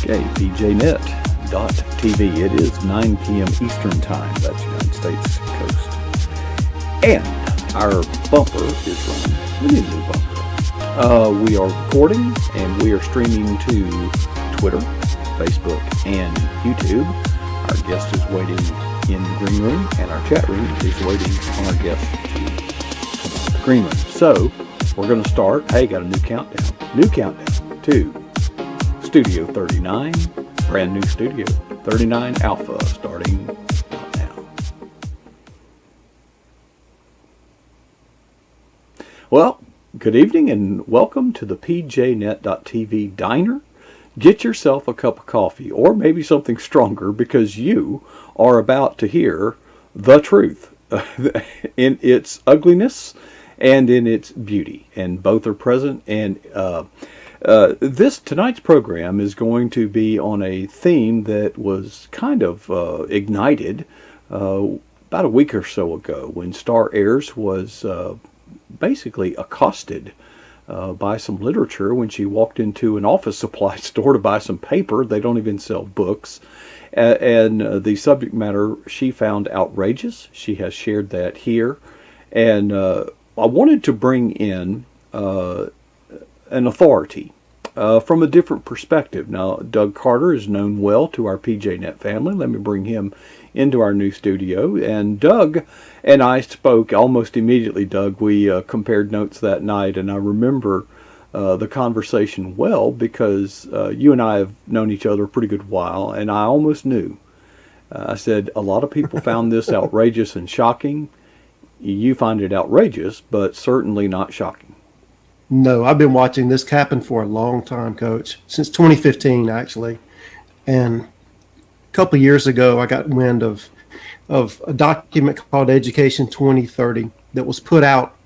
Okay, pjnet.tv. It is 9 p.m. Eastern Time. That's United States Coast. And our bumper is running. We need a new bumper. We are recording and we are streaming to Twitter, Facebook, and YouTube. Our guest is waiting in the green room, and our chat room is waiting on our guest to come out of the green room. So, we're going to start. Hey, got a new countdown. New countdown to Studio 39. Brand new Studio 39 Alpha starting now. Well, good evening and welcome to the pjnet.tv diner. Get yourself a cup of coffee or maybe something stronger because you are about to hear the truth in its ugliness and in its beauty, and both are present. And this tonight's program is going to be on a theme that was kind of ignited about a week or so ago when Star Heirs was basically accosted by some literature when she walked into an office supply store to buy some paper. They don't even sell books. And the subject matter she found outrageous. She has shared that here. And I wanted to bring in an authority from a different perspective. Now, Doug Carter is known well to our PJNet family. Let me bring him into our new studio. And Doug and I spoke almost immediately, Doug. We compared notes that night, and I remember the conversation well because you and I have known each other a pretty good while, and I almost knew. I said, a lot of people found this outrageous and shocking. You find it outrageous, but certainly not shocking. No, I've been watching this happen for a long time, Coach, since 2015, actually. And a couple of years ago, I got wind of a document called Education 2030 that was put out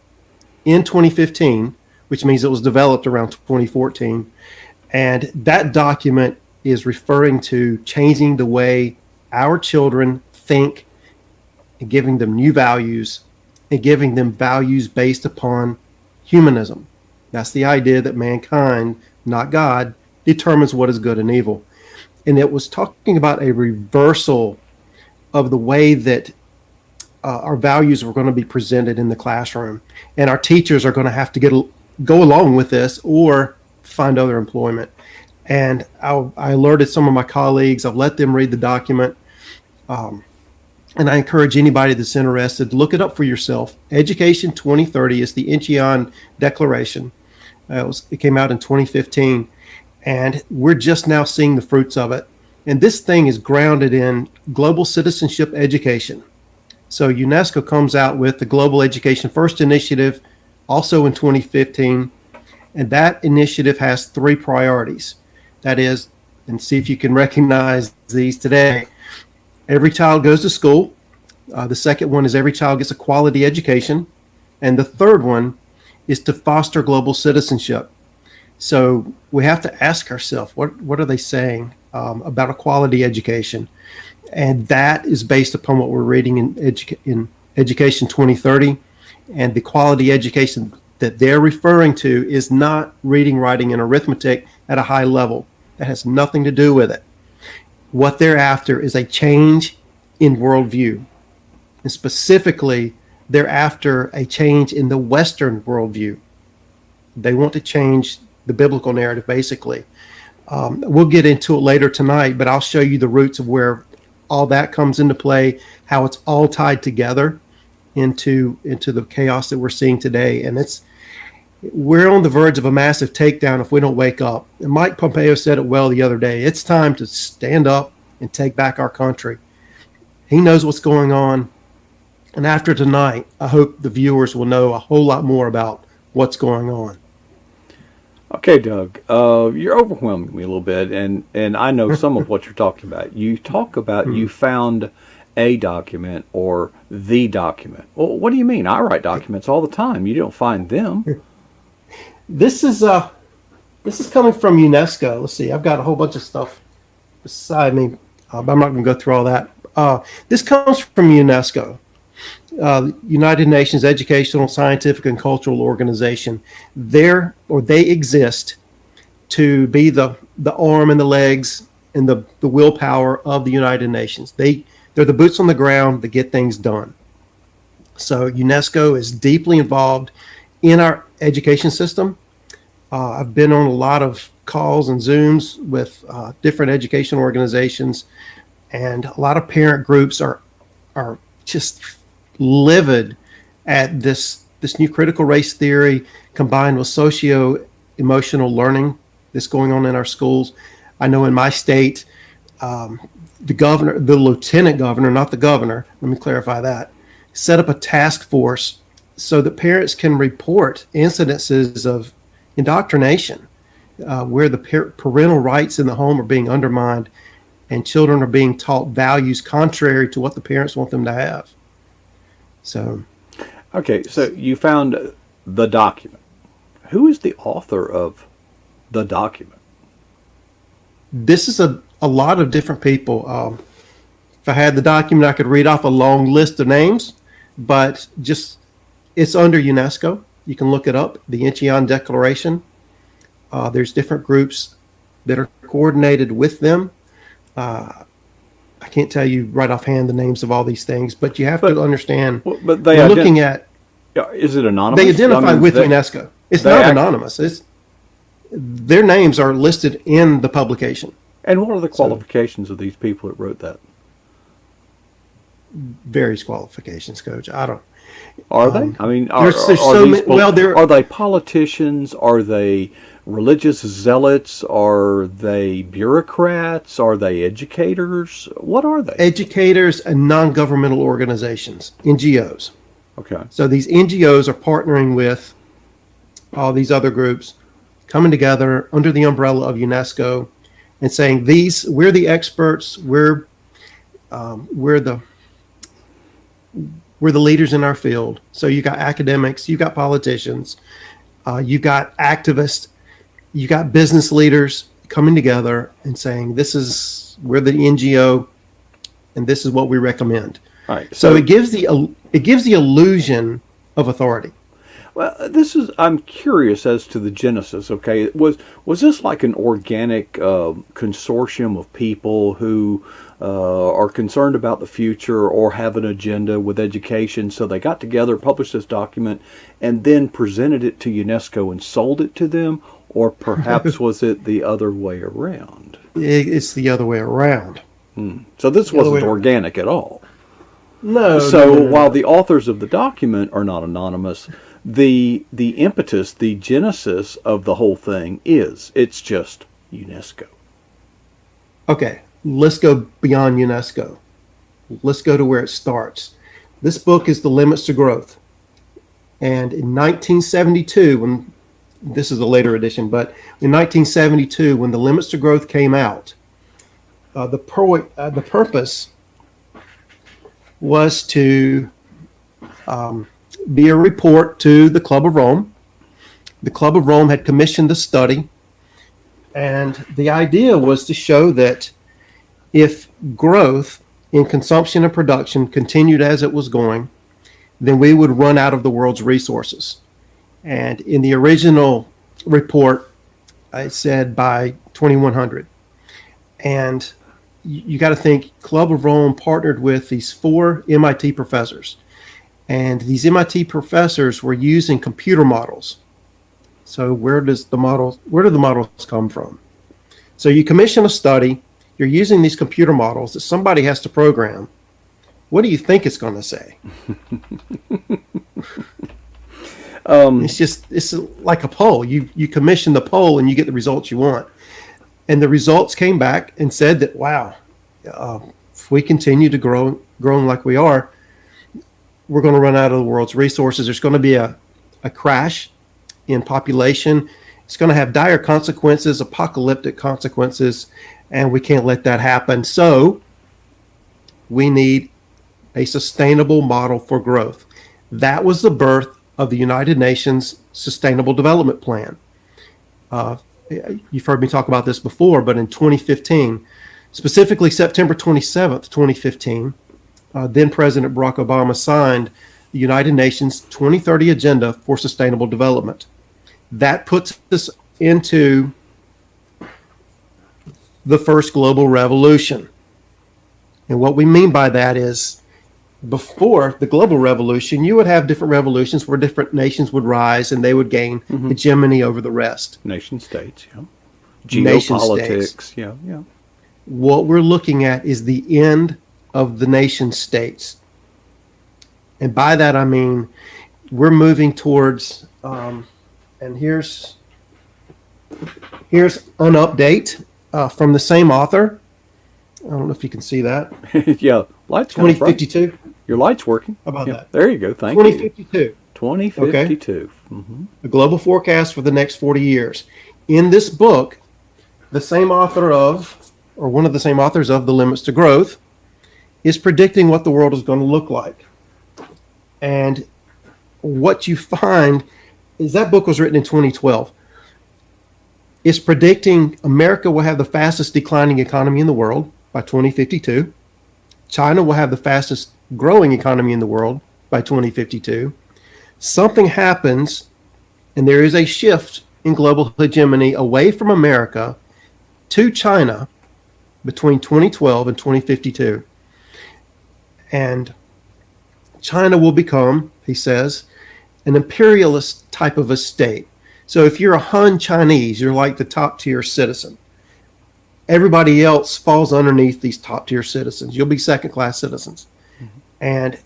in 2015, which means it was developed around 2014. And that document is referring to changing the way our children think and giving them new values and giving them values based upon humanism. That's the idea that mankind, not God, determines what is good and evil. And it was talking about a reversal of the way that our values were going to be presented in the classroom. And our teachers are going to have to go along with this or find other employment. And I alerted some of my colleagues. I've let them read the document. And I encourage anybody that's interested to look it up for yourself. Education 2030 is the Incheon Declaration. It came out in 2015, and we're just now seeing the fruits of it. And this thing is grounded in global citizenship education. So UNESCO comes out with the Global Education First Initiative, also in 2015, and that initiative has 3 priorities. That is, and see if you can recognize these today. Every child goes to school. The second one is every child gets a quality education. And the third one is to foster global citizenship. So we have to ask ourselves, what are they saying about a quality education? And that is based upon what we're reading in Education 2030. And the quality education that they're referring to is not reading, writing, and arithmetic at a high level. That has nothing to do with it. What they're after is a change in worldview. And specifically, they're after a change in the Western worldview. They want to change the biblical narrative, basically. We'll get into it later tonight, but I'll show you the roots of where all that comes into play, how it's all tied together into the chaos that we're seeing today. And we're on the verge of a massive takedown if we don't wake up. And Mike Pompeo said it well the other day. It's time to stand up and take back our country. He knows what's going on. And after tonight, I hope the viewers will know a whole lot more about what's going on. Okay, Doug, you're overwhelming me a little bit, and I know some of what you're talking about. You talk about you found a document or the document. Well, what do you mean? I write documents all the time. You don't find them. This is coming from UNESCO. Let's see. I've got a whole bunch of stuff beside me, but I'm not going to go through all that. This comes from UNESCO. United Nations Educational, Scientific, and Cultural Organization. They exist to be the arm and the legs and the willpower of the United Nations. They're the boots on the ground that get things done. So UNESCO is deeply involved in our education system. I've been on a lot of calls and Zooms with different education organizations, and a lot of parent groups are just livid at this new critical race theory combined with socio-emotional learning that's going on in our schools. I know in my state, the lieutenant governor, not the governor, let me clarify that, set up a task force so that parents can report incidences of indoctrination where the parental rights in the home are being undermined and children are being taught values contrary to what the parents want them to have. So, okay, so you found the document. Who is the author of the document? This is a lot of different people. If I had the document, I could read off a long list of names, but it's under UNESCO. You can look it up, the Incheon Declaration. There's different groups that are coordinated with them. I can't tell you right offhand the names of all these things, but you have to understand. But they looking at. Is it anonymous? They identify with UNESCO. It's not anonymous. Their names are listed in the publication. And what are the qualifications of these people that wrote that? Various qualifications, Coach. I don't. Are they? I mean, are they politicians? Are they religious zealots? Are they bureaucrats? Are they educators? What are they? Educators and non-governmental organizations, NGOs. Okay. So these NGOs are partnering with all these other groups, coming together under the umbrella of UNESCO and saying, we're the experts, we're the leaders in our field. So you got academics, you got politicians, you got activists, you got business leaders coming together and saying, we're the NGO and this is what we recommend. Right. So it gives the illusion of authority. Well, I'm curious as to the genesis. Okay, was this like an organic consortium of people who are concerned about the future or have an agenda with education? So they got together, published this document, and then presented it to UNESCO and sold it to them, or perhaps was it the other way around? It's the other way around. So this wasn't organic at all. No. So while the authors of the document are not anonymous, the impetus, the genesis of the whole thing it's just UNESCO. Okay, let's go beyond UNESCO. Let's go to where it starts. This book is The Limits to Growth. And in 1972, this is a later edition, but in 1972, when The Limits to Growth came out, the purpose was to be a report to the Club of Rome. The Club of Rome had commissioned the study, and the idea was to show that if growth in consumption and production continued as it was going, then we would run out of the world's resources. And in the original report, it said by 2100. And you got to think, Club of Rome partnered with these 4 MIT professors. And these MIT professors were using computer models. So where do the models come from? So you commission a study, you're using these computer models that somebody has to program. What do you think it's going to say? It's like a poll. You commission the poll and you get the results you want. And the results came back and said that, wow, if we continue to growing like we are, we're going to run out of the world's resources. There's going to be a crash in population. It's going to have dire consequences, apocalyptic consequences, and we can't let that happen. So we need a sustainable model for growth. That was the birth of the United Nations Sustainable Development Plan. You've heard me talk about this before, but in 2015, specifically September 27th, 2015, then President Barack Obama signed the United Nations 2030 Agenda for Sustainable Development. That puts us into the first global revolution. And what we mean by that is, before the global revolution, you would have different revolutions where different nations would rise and they would gain hegemony over the rest. Nation states, yeah. Nation Geopolitics, states. yeah, yeah. What we're looking at is the end of the nation states. And by that, I mean, we're moving towards, and here's an update from the same author. I don't know if you can see that. Yeah, light's kind of bright. 2052. Your light's working. How about Yeah, that? there you go. Thank you. 2052. 2052. A global forecast for the next 40 years. In this book, the same author of, or one of the same authors of The Limits to Growth, is predicting what the world is going to look like. And what you find is that book was written in 2012. It's predicting America will have the fastest declining economy in the world by 2052. China will have the fastest growing economy in the world by 2052. Something happens, and there is a shift in global hegemony away from America to China between 2012 and 2052. And China will become, he says, an imperialist type of a state. So if you're a Han Chinese, you're like the top tier citizen. Everybody else falls underneath these top tier citizens. You'll be second class citizens. And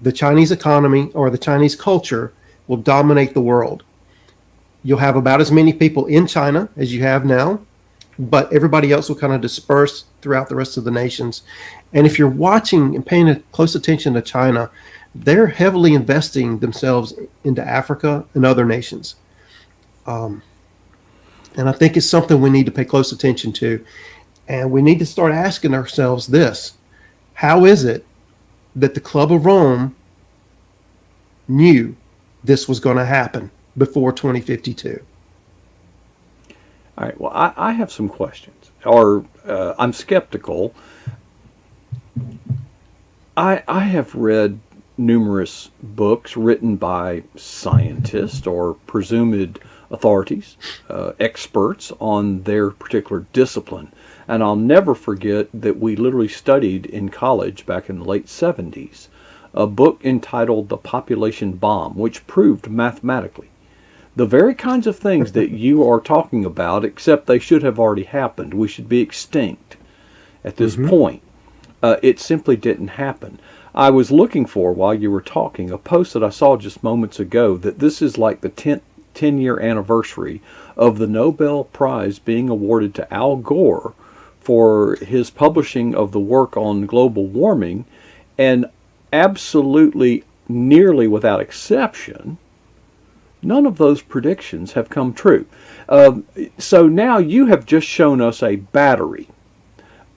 the Chinese economy or the Chinese culture will dominate the world. You'll have about as many people in China as you have now, but everybody else will kind of disperse throughout the rest of the nations. And if you're watching and paying close attention to China, they're heavily investing themselves into Africa and other nations. And I think it's something we need to pay close attention to. And we need to start asking ourselves this: how is it that the Club of Rome knew this was going to happen before 2052? All right. Well, I have some questions, or I'm skeptical. I have read numerous books written by scientists or presumed authorities, experts on their particular discipline. And I'll never forget that we literally studied in college back in the late 70s a book entitled The Population Bomb, which proved mathematically the very kinds of things that you are talking about, except they should have already happened. We should be extinct at this point. It simply didn't happen. I was looking for, while you were talking, a post that I saw just moments ago that this is like the 10-year anniversary of the Nobel Prize being awarded to Al Gore for his publishing of the work on global warming, and absolutely, nearly without exception, none of those predictions have come true. So now you have just shown us a battery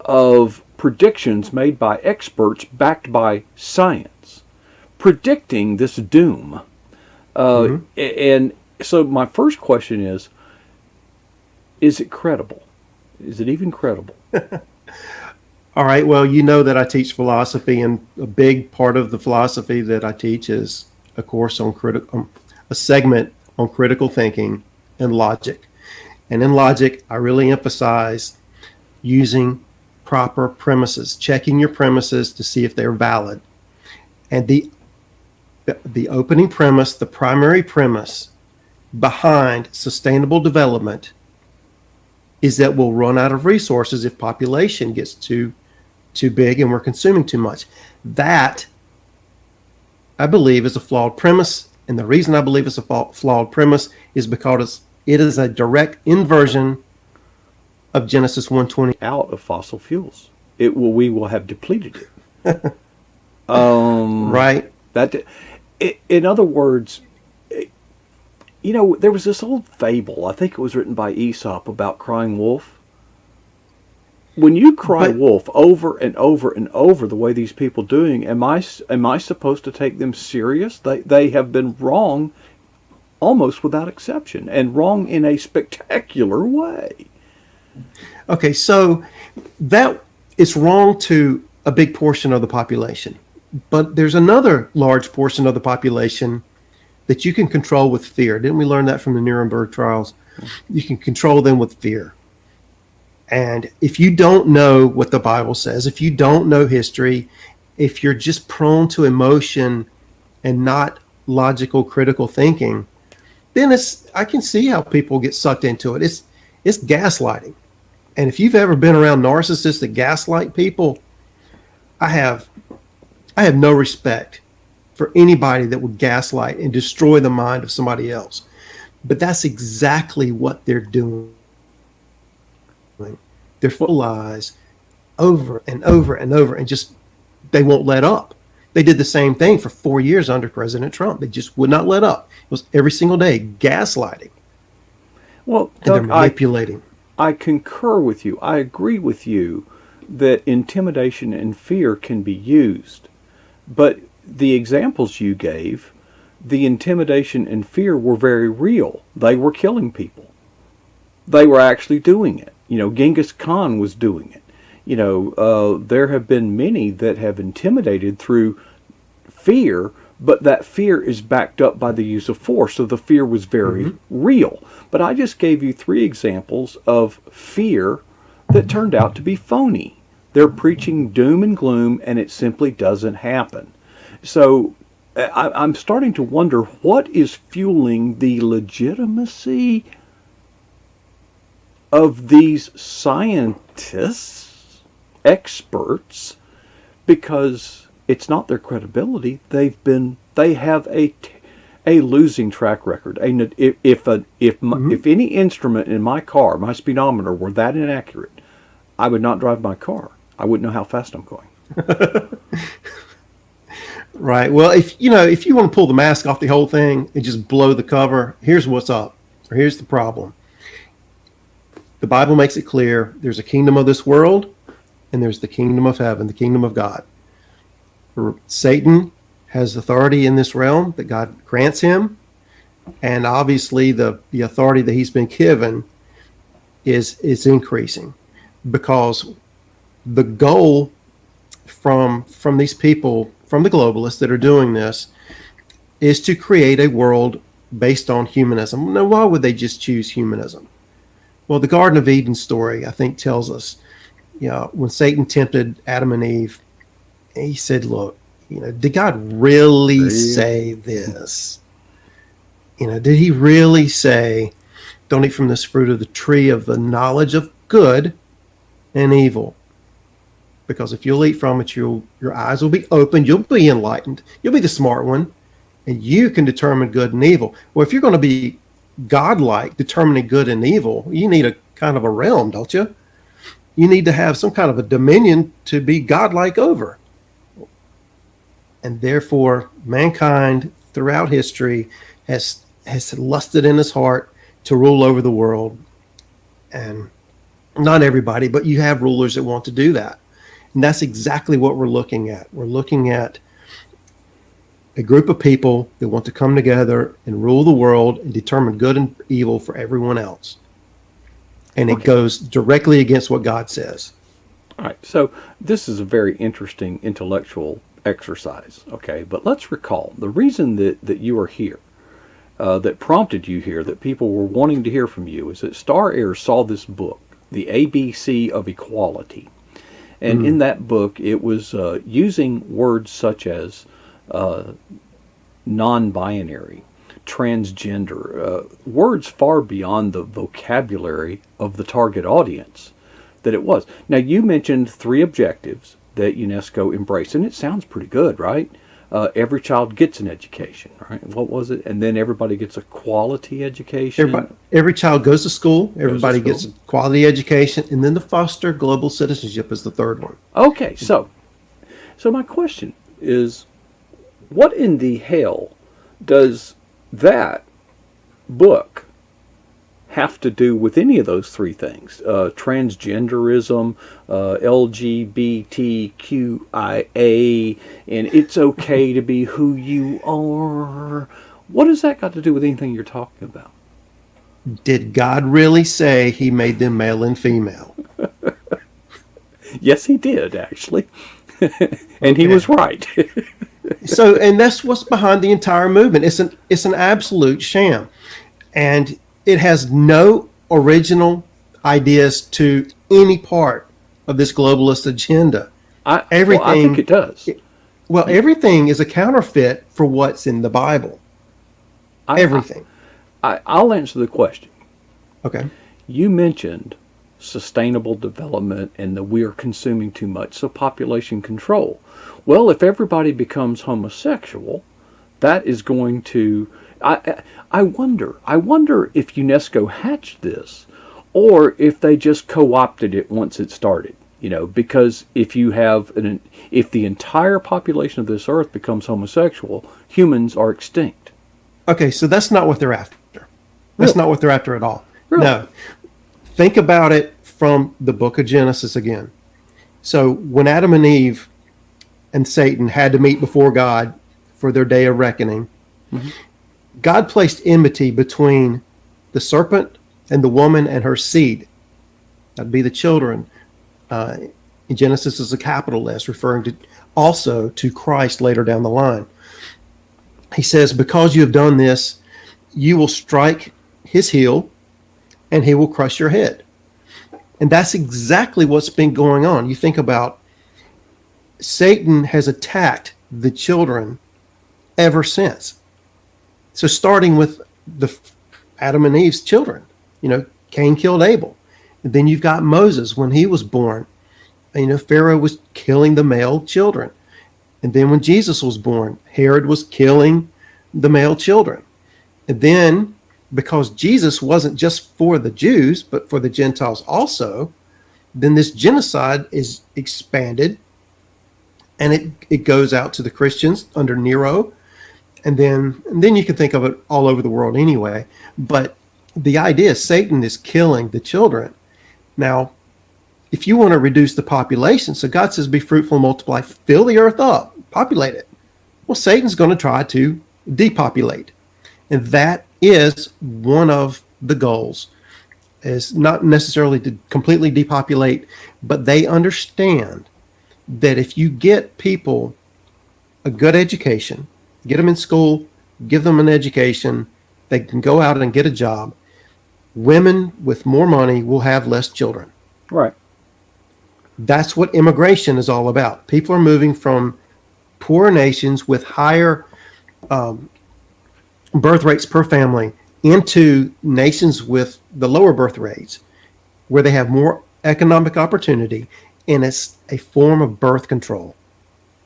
of predictions made by experts backed by science, predicting this doom. And so my first question is it credible? Is it even credible? All right. Well, you know that I teach philosophy, and a big part of the philosophy that I teach is a course on a segment on critical thinking and logic. And in logic, I really emphasize using proper premises, checking your premises to see if they're valid. And the opening premise, the primary premise behind sustainable development is that we'll run out of resources if population gets too big and we're consuming too much. That, I believe, is a flawed premise. And the reason I believe it's a flawed premise is because it is a direct inversion of Genesis 1:20. Out of fossil fuels. We will have depleted it. Right. In other words, there was this old fable, I think it was written by Aesop, about crying wolf. When you cry wolf over and over and over the way these people doing, am I supposed to take them serious? They have been wrong almost without exception, and wrong in a spectacular way. Okay, so that is wrong to a big portion of the population. But there's another large portion of the population that you can control with fear. Didn't we learn that from the Nuremberg trials? You can control them with fear. And if you don't know what the Bible says, if you don't know history, if you're just prone to emotion and not logical, critical thinking, then I can see how people get sucked into it. It's gaslighting. And if you've ever been around narcissists that gaslight people, I have no respect for anybody that would gaslight and destroy the mind of somebody else. But that's exactly what they're doing. They're full of lies over and over and over, and just they won't let up. They did the same thing for 4 years under President Trump. They just would not let up. It was every single day gaslighting. Well, and they're manipulating. I concur with you. I agree with you that intimidation and fear can be used. But the examples you gave, the intimidation and fear were very real. They were killing people. They were actually doing it. Genghis Khan was doing it. There have been many that have intimidated through fear, but that fear is backed up by the use of force. So the fear was very real. But I just gave you 3 examples of fear that turned out to be phony. They're preaching doom and gloom, and it simply doesn't happen. So I'm starting to wonder what is fueling the legitimacy of these scientists, experts, because it's not their credibility. They have a losing track record. If any instrument in my car, my speedometer, were that inaccurate, I would not drive my car. I wouldn't know how fast I'm going. Right. Well, if you want to pull the mask off the whole thing and just blow the cover, here's what's up, or here's the problem. The Bible makes it clear there's a kingdom of this world and there's the kingdom of heaven, the kingdom of God. Satan has authority in this realm that God grants him, and obviously the authority that he's been given is increasing, because the goal from these people, from the globalists that are doing this, is to create a world based on humanism. Now, why would they just choose humanism? Well, the Garden of Eden story, I think, tells us, when Satan tempted Adam and Eve, he said, look, did God really say this? Did he really say, don't eat from this fruit of the tree of the knowledge of good and evil? Because if you'll eat from it, your eyes will be opened, you'll be enlightened, you'll be the smart one, and you can determine good and evil. Well, if you're going to be godlike, determining good and evil, you need a kind of a realm, don't you? You need to have some kind of a dominion to be godlike over. And therefore, mankind throughout history has lusted in his heart to rule over the world. And not everybody, but you have rulers that want to do that. And that's exactly what we're looking at. We're looking at a group of people that want to come together and rule the world and determine good and evil for everyone else. And it goes directly against what God says. All right. So this is a very interesting intellectual exercise. Okay. But let's recall the reason that you are here, that prompted you here, that people were wanting to hear from you, is that Star Heirs saw this book, The ABC of Equality. And in that book, it was using words such as non-binary, transgender, words far beyond the vocabulary of the target audience that it was. Now, you mentioned 3 objectives that UNESCO embraced, and it sounds pretty good, right? Every child gets an education, right? What was it? And then everybody gets a quality education. Every child goes to school. Everybody gets a quality education, and then the foster global citizenship is the 3rd one. Okay, so my question is, what in the hell does that book have to do with any of those 3 things? Transgenderism, LGBTQIA, and it's okay to be who you are. What has that got to do with anything you're talking about? Did God really say he made them male and female? Yes, he did, actually. And he was right. So, and that's what's behind the entire movement. It's an absolute sham. And it has no original ideas to any part of this globalist agenda. Everything, I think it does. Well, everything is a counterfeit for what's in the Bible. Everything. I'll answer the question. Okay. You mentioned sustainable development and that we are consuming too much, so population control. Well, if everybody becomes homosexual, that is going to... I wonder if UNESCO hatched this, or if they just co-opted it once it started. Because if the entire population of this earth becomes homosexual, humans are extinct. Okay, so that's not what they're after. That's not what they're after at all. Really? No. Think about it from the book of Genesis again. So when Adam and Eve and Satan had to meet before God for their day of reckoning, God placed enmity between the serpent and the woman and her seed. That'd be the children. In Genesis is a capital S, referring also to Christ later down the line. He says, because you have done this, you will strike his heel and he will crush your head. And that's exactly what's been going on. You think about Satan has attacked the children ever since. So starting with the Adam and Eve's children, Cain killed Abel. And then you've got Moses when he was born. Pharaoh was killing the male children. And then when Jesus was born, Herod was killing the male children. And then, because Jesus wasn't just for the Jews, but for the Gentiles also, then this genocide is expanded, and it goes out to the Christians under Nero. And then you can think of it all over the world anyway. But the idea is Satan is killing the children. Now, if you want to reduce the population, so God says, be fruitful and multiply, fill the earth up, populate it. Well, Satan's going to try to depopulate. And that is one of the goals, is not necessarily to completely depopulate, but they understand that if you get people a good education, get them in school, give them an education, they can go out and get a job, women with more money will have less children. Right. That's what immigration is all about. People are moving from poorer nations with higher birth rates per family into nations with the lower birth rates, where they have more economic opportunity, and it's a form of birth control.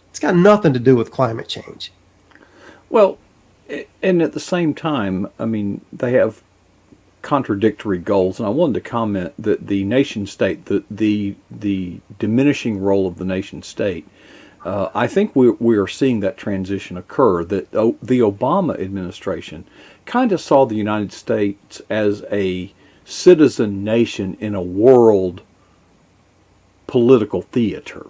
It's got nothing to do with climate change. Well, and at the same time, they have contradictory goals, and I wanted to comment that the nation state, the diminishing role of the nation state, I think we are seeing that transition occur. That the Obama administration kind of saw the United States as a citizen nation in a world political theater.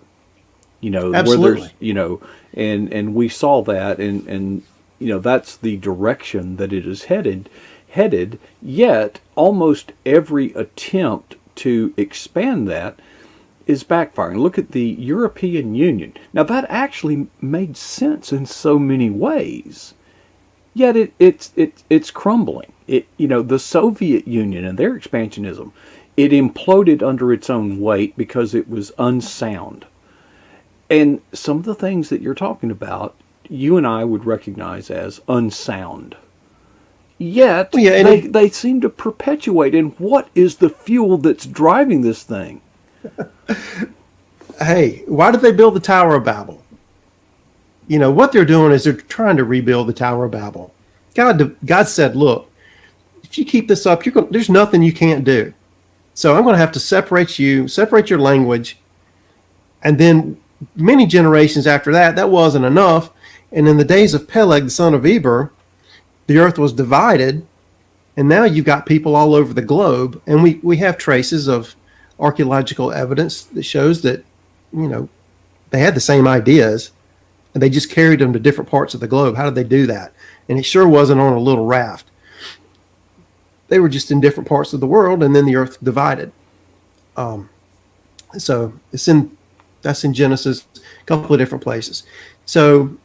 Absolutely. Where there's, and we saw that, and that's the direction that it is headed, yet almost every attempt to expand that is backfiring. Look at the European Union. Now, that actually made sense in so many ways, yet it's crumbling. The Soviet Union and their expansionism, it imploded under its own weight because it was unsound. And some of the things that you're talking about, you and I would recognize as unsound. Yet, they seem to perpetuate. And what is the fuel that's driving this thing? Hey, why did they build the Tower of Babel? What they're doing is they're trying to rebuild the Tower of Babel. God said, look, if you keep this up, there's nothing you can't do. So I'm going to have to separate your language. And then many generations after that wasn't enough. And in the days of Peleg, the son of Eber, the earth was divided, and now you've got people all over the globe, and we have traces of archaeological evidence that shows that, they had the same ideas, and they just carried them to different parts of the globe. How did they do that? And it sure wasn't on a little raft. They were just in different parts of the world, and then the earth divided. So that's in Genesis, a couple of different places. So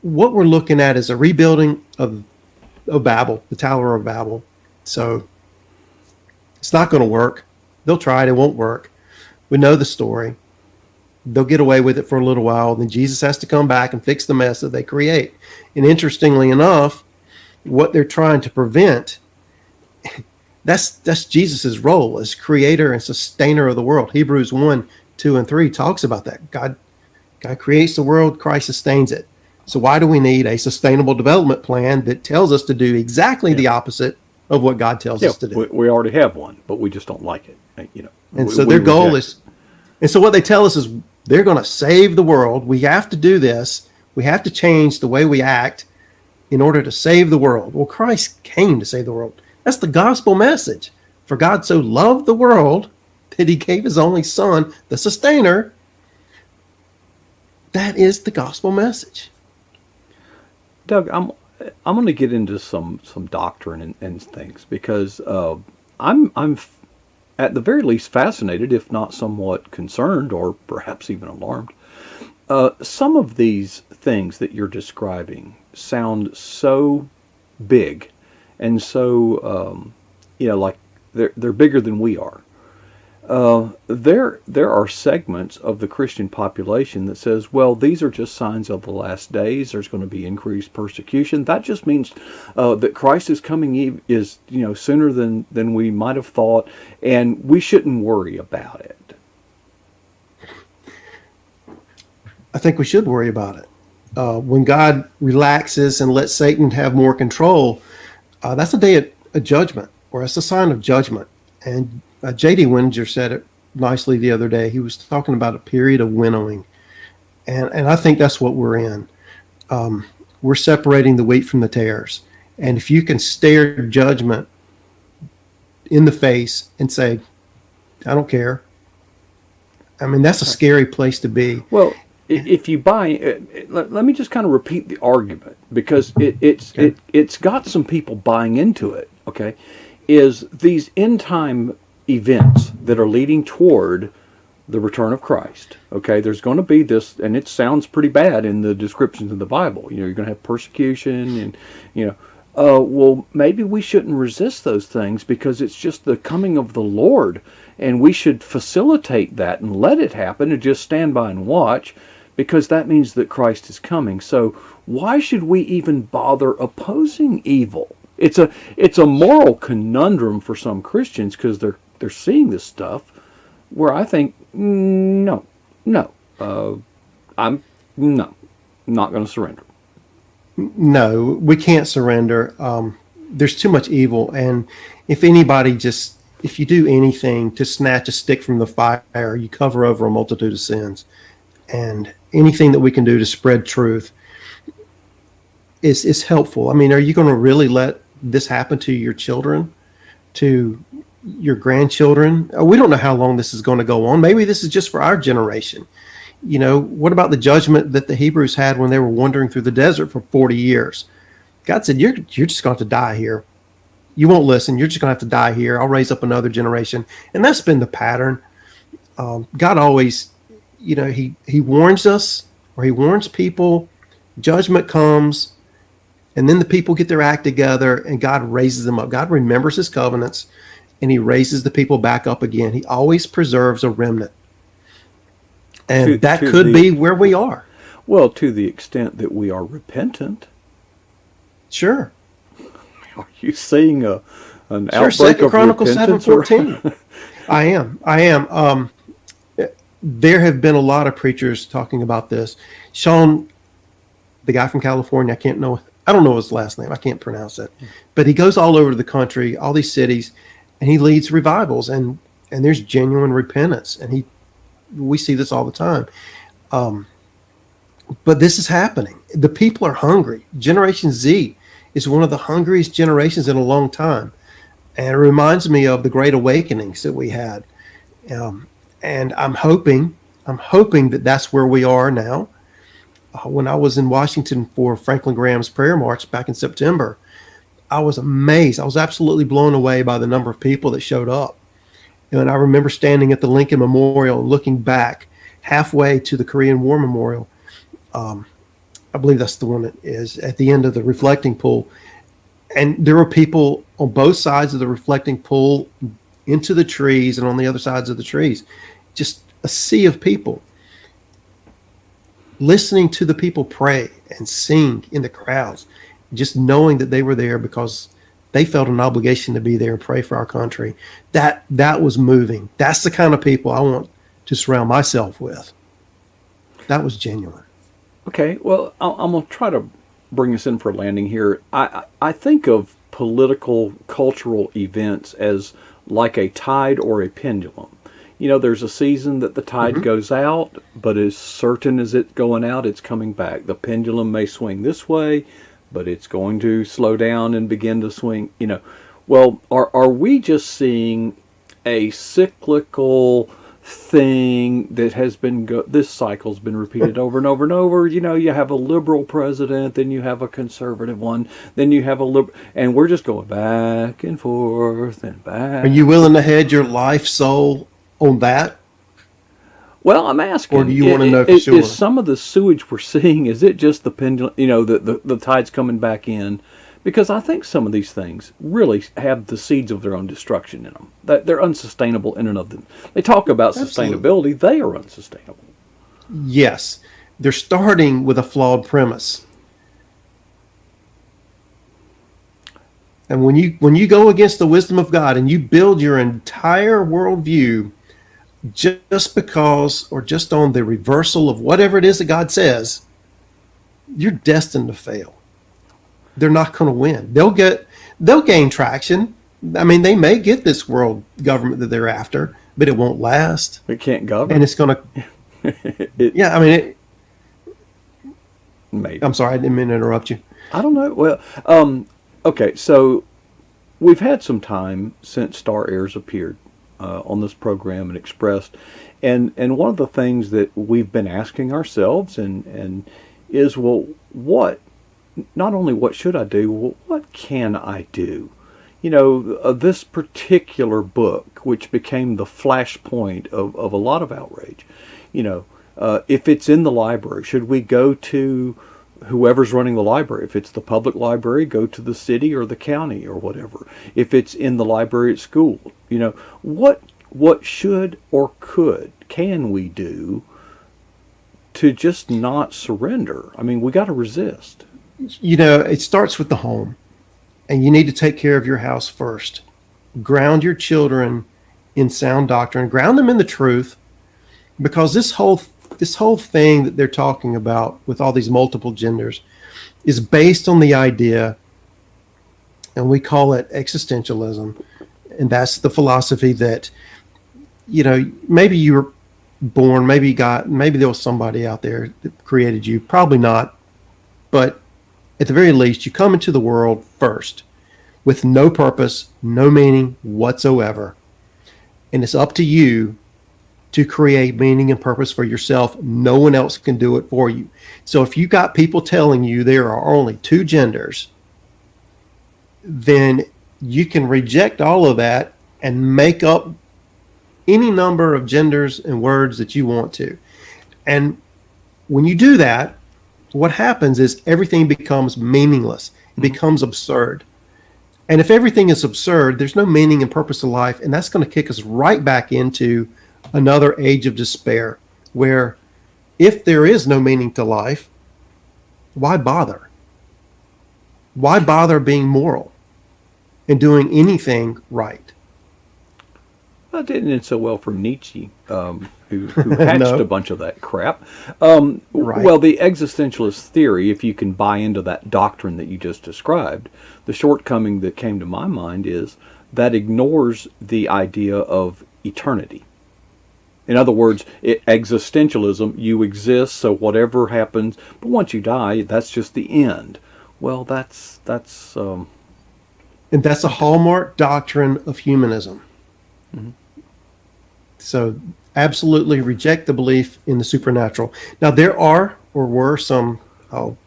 what we're looking at is a rebuilding of Babel, the Tower of Babel. So it's not going to work. They'll try it. It won't work. We know the story. They'll get away with it for a little while. Then Jesus has to come back and fix the mess that they create. And interestingly enough, what they're trying to prevent, that's Jesus's role as creator and sustainer of the world. Hebrews 1, 2, and 3 talks about that. God creates the world, Christ sustains it. So why do we need a sustainable development plan that tells us to do exactly the opposite of what God tells us to do? We already have one, but we just don't like it. And so their goal is, and so what they tell us is they're going to save the world. We have to do this. We have to change the way we act in order to save the world. Well, Christ came to save the world. That's the gospel message. For God so loved the world that he gave his only son, the sustainer. That is the gospel message. Doug, I'm going to get into some doctrine and things because I'm at the very least fascinated, if not somewhat concerned or perhaps even alarmed. Some of these things that you're describing sound so big and so like they're bigger than we are. There are segments of the Christian population that says, well, these are just signs of the last days. There's going to be increased persecution. That just means that Christ is coming sooner than we might have thought, and we shouldn't worry about it. I think we should worry about it. When God relaxes and lets Satan have more control, that's a day of judgment, or it's a sign of judgment. And J.D. Winninger said it nicely the other day. He was talking about a period of winnowing. And I think that's what we're in. We're separating the wheat from the tares. And if you can stare judgment in the face and say, I don't care. I mean, that's a scary place to be. Well, if you buy, let me just kind of repeat the argument because it's got some people buying into it, okay, is these end time events that are leading toward the return of Christ. Okay, there's going to be this, and it sounds pretty bad in the descriptions of the Bible. You're going to have persecution, and well, maybe we shouldn't resist those things because it's just the coming of the Lord, and we should facilitate that and let it happen and just stand by and watch because that means that Christ is coming. So why should we even bother opposing evil? It's a moral conundrum for some Christians because they're seeing this stuff where I think I'm not going to surrender. No, we can't surrender. There's too much evil, and if you do anything to snatch a stick from the fire, you cover over a multitude of sins. And anything that we can do to spread truth is helpful. I mean, are you going to really let this happen to your children, to your grandchildren? We don't know how long this is going to go on. Maybe this is just for our generation. What about the judgment that the Hebrews had when they were wandering through the desert for 40 years? God said, you're just going to have to die here. You won't listen. You're just going to have to die here. I'll raise up another generation. And that's been the pattern. God always, he warns us, or he warns people. Judgment comes. And then the people get their act together and God raises them up. God remembers his covenants and he raises the people back up again. He always preserves a remnant. And that could be where we are. Well, to the extent that we are repentant. Sure. Are you seeing an outbreak Second of Chronicles repentance? 7:14. I am. There have been a lot of preachers talking about this. Sean, the guy from California, I don't know his last name. I can't pronounce it. But he goes all over the country, all these cities, and he leads revivals, and there's genuine repentance. And we see this all the time. But this is happening. The people are hungry. Generation Z is one of the hungriest generations in a long time. And it reminds me of the Great Awakenings that we had. And I'm hoping that that's where we are now. When I was in Washington for Franklin Graham's prayer march back in September, I was amazed. I was absolutely blown away by the number of people that showed up. And I remember standing at the Lincoln Memorial and looking back halfway to the Korean War Memorial. I believe that's the one that is at the end of the reflecting pool. And there were people on both sides of the reflecting pool into the trees and on the other sides of the trees. Just a sea of people. Listening to the people pray and sing in the crowds, just knowing that they were there because they felt an obligation to be there and pray for our country. That was moving. That's the kind of people I want to surround myself with. That was genuine. Okay, well, I'm going to try to bring us in for a landing here. I think of political, cultural events as like a tide or a pendulum. There's a season that the tide goes out, but as certain as it's going out, it's coming back. The pendulum may swing this way, but it's going to slow down and begin to swing. Well, are we just seeing a cyclical thing that has been this cycle's been repeated over and over and over? You have a liberal president, then you have a conservative one, then you have a liberal, and we're just going back and forth and back. Are you willing to hedge your life, soul on that? Well, I'm asking. Or do you want to know for sure? Is some of the sewage we're seeing, is it just the pendulum, the tide's coming back in? Because I think some of these things really have the seeds of their own destruction in them. They're unsustainable in and of them. They talk about sustainability. They are unsustainable. Yes. They're starting with a flawed premise. And when you go against the wisdom of God and you build your entire worldview just because, or just on the reversal of whatever it is that God says, you're destined to fail. They're not going to win. They'll gain traction. I mean, they may get this world government that they're after, but it won't last. It can't govern. And it's going to, maybe. I'm sorry, I didn't mean to interrupt you. I don't know. Well, okay, so we've had some time since Star Heirs appeared on this program and expressed, and one of the things that we've been asking ourselves and is, well, not only what should I do, well, what can I do? This particular book, which became the flashpoint of a lot of outrage, if it's in the library, should we go to whoever's running the library? If it's the public library, go to the city or the county or whatever. If it's in the library at school, what should or can we do to just not surrender? I mean, we got to resist. It starts with the home, and you need to take care of your house first. Ground your children in sound doctrine, ground them in the truth, because this whole thing that they're talking about with all these multiple genders is based on the idea, and we call it existentialism, and that's the philosophy that, maybe you were born, maybe there was somebody out there that created you, probably not, but at the very least, you come into the world first with no purpose, no meaning whatsoever. And it's up to you to create meaning and purpose for yourself. No one else can do it for you. So if you got people telling you there are only two genders, then you can reject all of that and make up any number of genders and words that you want to. And when you do that, what happens is everything becomes meaningless. It becomes absurd. And if everything is absurd, there's no meaning and purpose to life, and that's going to kick us right back into another age of despair, where if there is no meaning to life, why bother? Why bother being moral and doing anything right? Well, it didn't end so well for Nietzsche, who hatched No. a bunch of that crap. Right. Well, the existentialist theory, if you can buy into that doctrine that you just described, the shortcoming that came to my mind is that ignores the idea of eternity. In other words, existentialism, you exist, so whatever happens, but once you die, that's just the end. Well, that's And that's a hallmark doctrine of humanism. Mm-hmm. So absolutely reject the belief in the supernatural. Now, there are or were some, I'll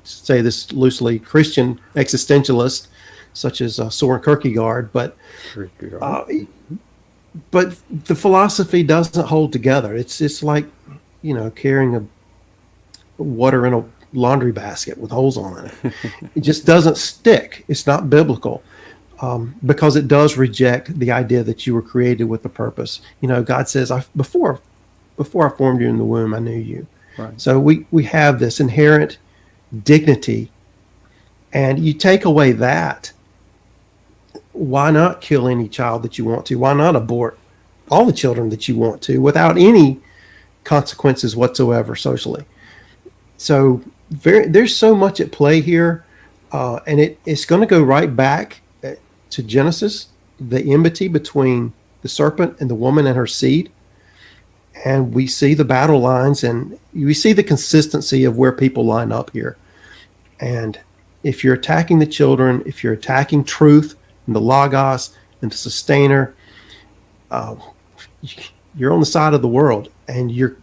say this loosely, Christian existentialists, such as Soren Kierkegaard, but the philosophy doesn't hold together. It's like, carrying a water in a laundry basket with holes on it. It just doesn't stick. It's not biblical. because it does reject the idea that you were created with a purpose. God says, before I formed you in the womb, I knew you. Right. So we have this inherent dignity, and you take away that, why not kill any child that you want to? Why not abort all the children that you want to without any consequences whatsoever socially? So there's so much at play here, and it's going to go right back to Genesis, the enmity between the serpent and the woman and her seed. And we see the battle lines, and we see the consistency of where people line up here. And if you're attacking the children, if you're attacking truth and the Logos and the Sustainer, you're on the side of the world, and you're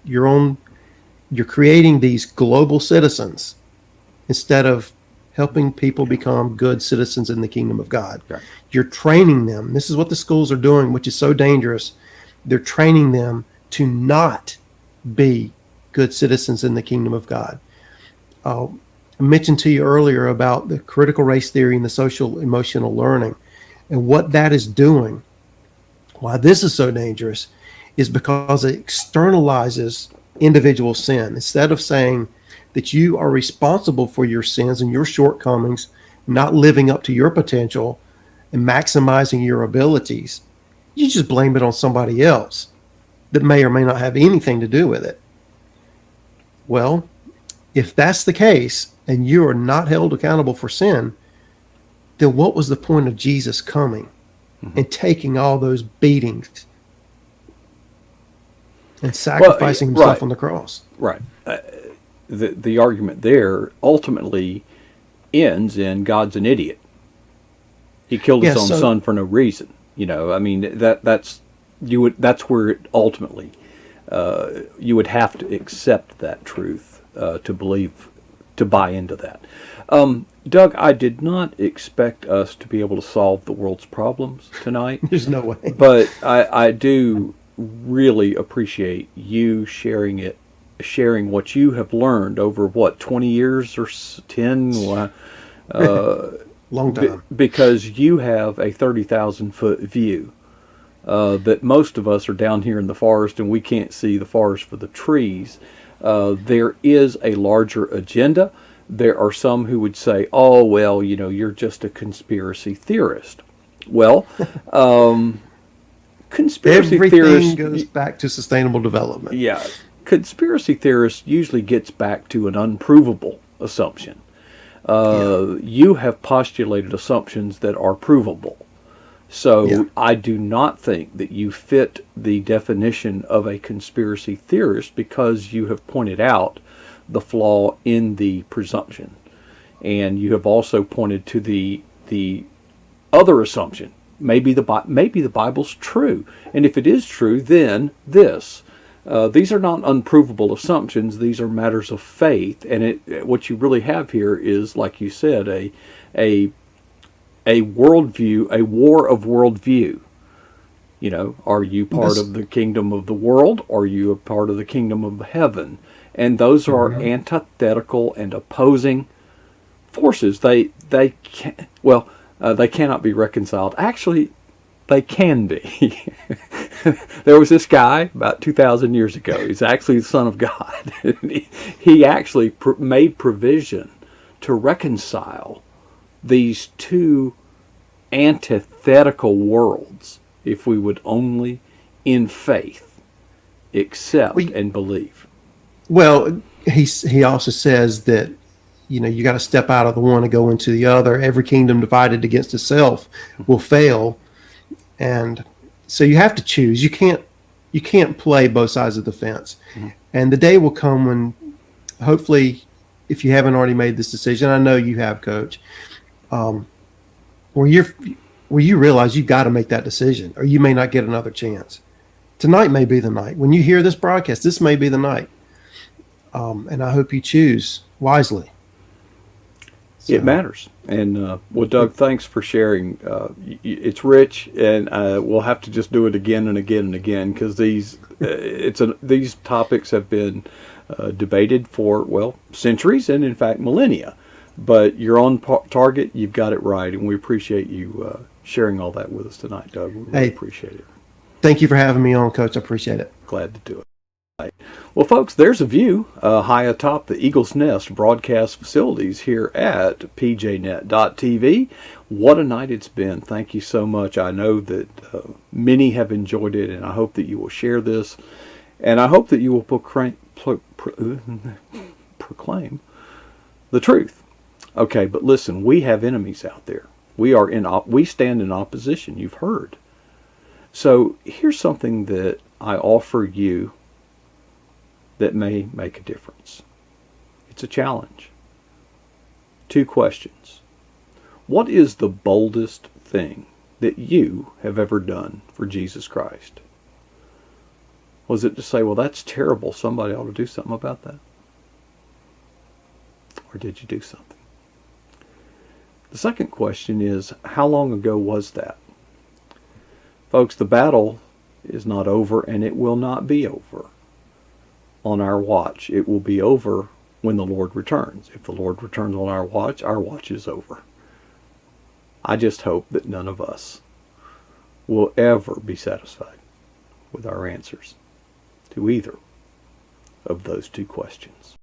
creating these global citizens instead of helping people become good citizens in the kingdom of God. Right. You're training them. This is what the schools are doing, which is so dangerous. They're training them to not be good citizens in the kingdom of God. I mentioned to you earlier about the critical race theory and the social emotional learning, and what that is doing. Why this is so dangerous is because it externalizes individual sin. Instead of saying that you are responsible for your sins and your shortcomings, not living up to your potential and maximizing your abilities, you just blame it on somebody else that may or may not have anything to do with it. Well, if that's the case and you are not held accountable for sin, then what was the point of Jesus coming and taking all those beatings and sacrificing himself on the cross? Right. The argument there ultimately ends in God's an idiot. He killed his own son for no reason. I mean, that's where it ultimately you would have to accept that truth to buy into that. Doug, I did not expect us to be able to solve the world's problems tonight. There's no way. But I do really appreciate you sharing what you have learned over 20 years or 10 long time, because you have a 30,000-foot view that most of us are down here in the forest and we can't see the forest for the trees. There is a larger agenda. There are some who would say, oh, well, you're just a conspiracy theorist. Well, conspiracy theorists... Everything goes back to sustainable development. Yeah. Conspiracy theorists usually gets back to an unprovable assumption. You have postulated assumptions that are provable. So I do not think that you fit the definition of a conspiracy theorist because you have pointed out the flaw in the presumption. And you have also pointed to the other assumption. Maybe the Bible's true. And if it is true, then this. These are not unprovable assumptions. These are matters of faith. And what you really have here is, like you said, a worldview, a war of worldview. Are you part of the kingdom of the world? Or are you a part of the kingdom of heaven? And those are antithetical and opposing forces. They cannot be reconciled. Actually, they can be. There was this guy about 2,000 years ago. He's actually the Son of God. He actually made provision to reconcile these two antithetical worlds, if we would only, in faith, accept and believe. Well, he also says that you got to step out of the one and go into the other. Every kingdom divided against itself will fail, and so you have to choose. You can't play both sides of the fence. Mm-hmm. And the day will come when, hopefully, if you haven't already made this decision, I know you have, Coach, where you realize you've got to make that decision, or you may not get another chance. Tonight may be the night. When you hear this broadcast, this may be the night. And I hope you choose wisely. So. It matters. And, Doug, thanks for sharing. It's rich, and we'll have to just do it again and again and again, because these topics have been debated for, centuries and, in fact, millennia. But you're on target. You've got it right, and we appreciate you sharing all that with us tonight, Doug. We really Hey, appreciate it. thank you for having me on, Coach. I appreciate it. Glad to do it. Right. Well, folks, there's a view high atop the Eagle's Nest broadcast facilities here at pjnet.tv. What a night it's been. Thank you so much. I know that many have enjoyed it, and I hope that you will share this, and I hope that you will proclaim the truth. Okay, but listen, we have enemies out there. We stand in opposition. You've heard. So here's something that I offer you that may make a difference. It's a challenge. 2 questions. What is the boldest thing that you have ever done for Jesus Christ? Was it to say, well, that's terrible, somebody ought to do something about that? Or did you do something? The second question is, how long ago was that? Folks, the battle is not over, and it will not be over on our watch. It will be over when the Lord returns. If the Lord returns on our watch is over. I just hope that none of us will ever be satisfied with our answers to either of those 2 questions.